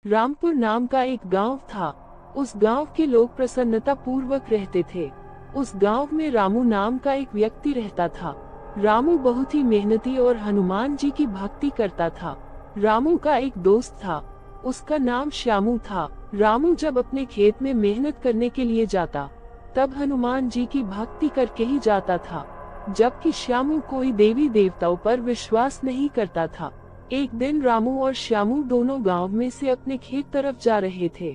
रामपुर नाम का एक गांव था। उस गांव के लोग प्रसन्नता पूर्वक रहते थे। उस गांव में रामू नाम का एक व्यक्ति रहता था। रामू बहुत ही मेहनती और हनुमान जी की भक्ति करता था। रामू का एक दोस्त था, उसका नाम श्यामू था। रामू जब अपने खेत में मेहनत करने के लिए जाता, तब हनुमान जी की भक्ति करके ही जाता था, जबकि श्यामू कोई देवी देवताओं पर विश्वास नहीं करता था। एक दिन रामू और श्यामू दोनों गांव में से अपने खेत तरफ जा रहे थे।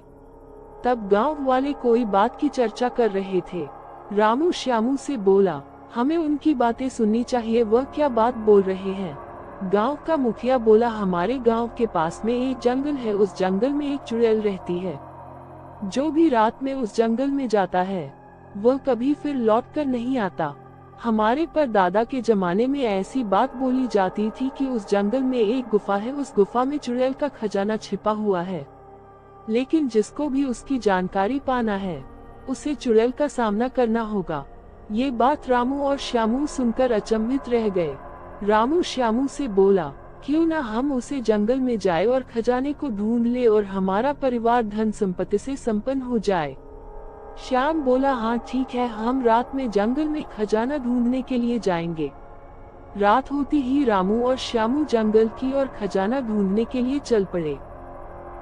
तब गांव वाले कोई बात की चर्चा कर रहे थे। रामू श्यामू से बोला, हमें उनकी बातें सुननी चाहिए, वह क्या बात बोल रहे हैं। गांव का मुखिया बोला, हमारे गांव के पास में एक जंगल है, उस जंगल में एक चुड़ैल रहती है। जो भी रात में उस जंगल में जाता है, वह कभी फिर लौट कर नहीं आता। हमारे परदादा के जमाने में ऐसी बात बोली जाती थी कि उस जंगल में एक गुफा है, उस गुफा में चुड़ैल का खजाना छिपा हुआ है। लेकिन जिसको भी उसकी जानकारी पाना है, उसे चुड़ैल का सामना करना होगा। ये बात रामू और श्यामू सुनकर अचंभित रह गए। रामू श्यामू से बोला, क्यों ना हम उसे जंगल में जाए और खजाने को ढूंढ ले और हमारा परिवार धन संपत्ति से संपन्न हो जाए। श्याम बोला, हाँ ठीक है, हम रात में जंगल में खजाना ढूंढने के लिए जाएंगे। रात होती ही रामू और श्यामू जंगल की और खजाना ढूंढने के लिए चल पड़े।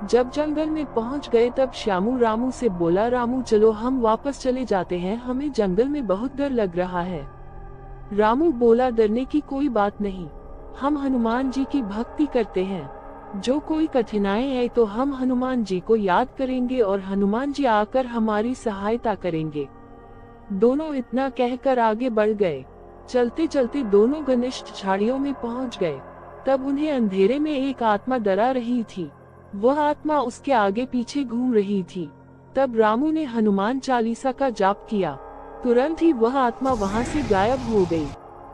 जब जंगल में पहुंच गए, तब श्यामू रामू से बोला, रामू चलो हम वापस चले जाते हैं, हमें जंगल में बहुत डर लग रहा है। रामू बोला, डरने की कोई बात नहीं, हम हनुमान जी की भक्ति करते हैं। जो कोई कठिनाई है तो हम हनुमान जी को याद करेंगे और हनुमान जी आकर हमारी सहायता करेंगे। दोनों इतना कहकर आगे बढ़ गए। चलते चलते दोनों घनिष्ठ झाड़ियों में पहुंच गए। तब उन्हें अंधेरे में एक आत्मा डरा रही थी। वह आत्मा उसके आगे पीछे घूम रही थी। तब रामू ने हनुमान चालीसा का जाप किया। तुरंत ही वह आत्मा वहां से गायब हो गई।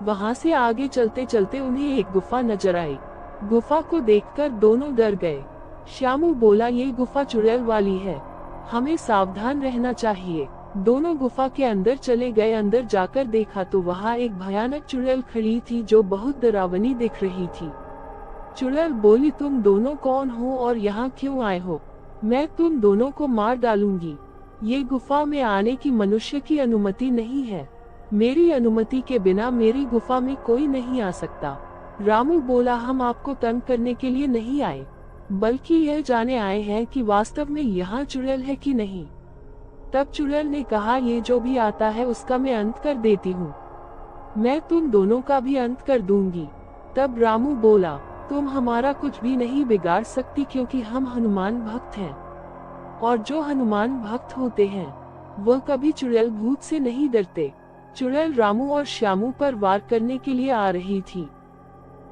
वहां से आगे चलते चलते उन्हें एक गुफा नजर आई। गुफा को देखकर दोनों डर गए। श्यामू बोला, ये गुफा चुड़ैल वाली है, हमें सावधान रहना चाहिए। दोनों गुफा के अंदर चले गए। अंदर जाकर देखा तो वहाँ एक भयानक चुड़ैल खड़ी थी, जो बहुत डरावनी दिख रही थी। चुड़ैल बोली, तुम दोनों कौन हो और यहाँ क्यों आए हो? मैं तुम दोनों को मार डालूंगी। ये गुफा में आने की मनुष्य की अनुमति नहीं है। मेरी अनुमति के बिना मेरी गुफा में कोई नहीं आ सकता। रामू बोला, हम आपको तंग करने के लिए नहीं आए, बल्कि यह जाने आए हैं कि वास्तव में यहाँ चुड़ैल है कि नहीं। तब चुड़ैल ने कहा, ये जो भी आता है उसका मैं अंत कर देती हूँ। मैं तुम दोनों का भी अंत कर दूंगी। तब रामू बोला, तुम हमारा कुछ भी नहीं बिगाड़ सकती, क्योंकि हम हनुमान भक्त हैं। और जो हनुमान भक्त होते हैं, वह कभी चुड़ैल भूत से नहीं डरते। चुड़ैल रामू और श्यामू पर वार करने के लिए आ रही थी।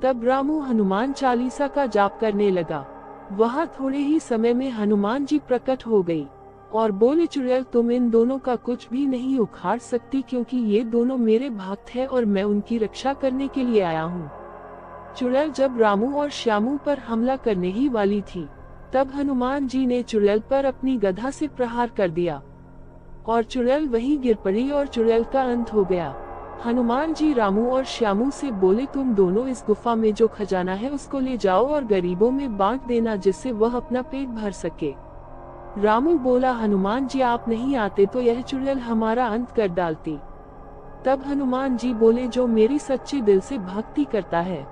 तब रामू हनुमान चालीसा का जाप करने लगा। वहाँ थोड़े ही समय में हनुमान जी प्रकट हो गई और बोले, चुड़ैल तुम इन दोनों का कुछ भी नहीं उखाड़ सकती, क्योंकि ये दोनों मेरे भक्त हैं और मैं उनकी रक्षा करने के लिए आया हूँ। चुड़ैल जब रामू और श्यामू पर हमला करने ही वाली थी, तब हनुमान जी ने चुड़ैल पर अपनी गदा से प्रहार कर दिया और चुड़ैल वहीं गिर पड़ी और चुड़ैल का अंत हो गया। हनुमान जी रामू और श्यामू से बोले, तुम दोनों इस गुफा में जो खजाना है उसको ले जाओ और गरीबों में बांट देना, जिससे वह अपना पेट भर सके। रामू बोला, हनुमान जी आप नहीं आते तो यह चुड़ैल हमारा अंत कर डालती। तब हनुमान जी बोले, जो मेरी सच्चे दिल से भक्ति करता है,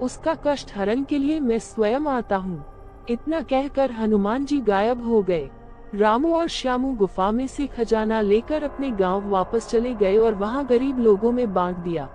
उसका कष्ट हरण के लिए मैं स्वयं आता हूँ। इतना कहकर हनुमान जी गायब हो गए। रामू और श्यामू गुफा में से खजाना लेकर अपने गांव वापस चले गए और वहां गरीब लोगों में बांट दिया।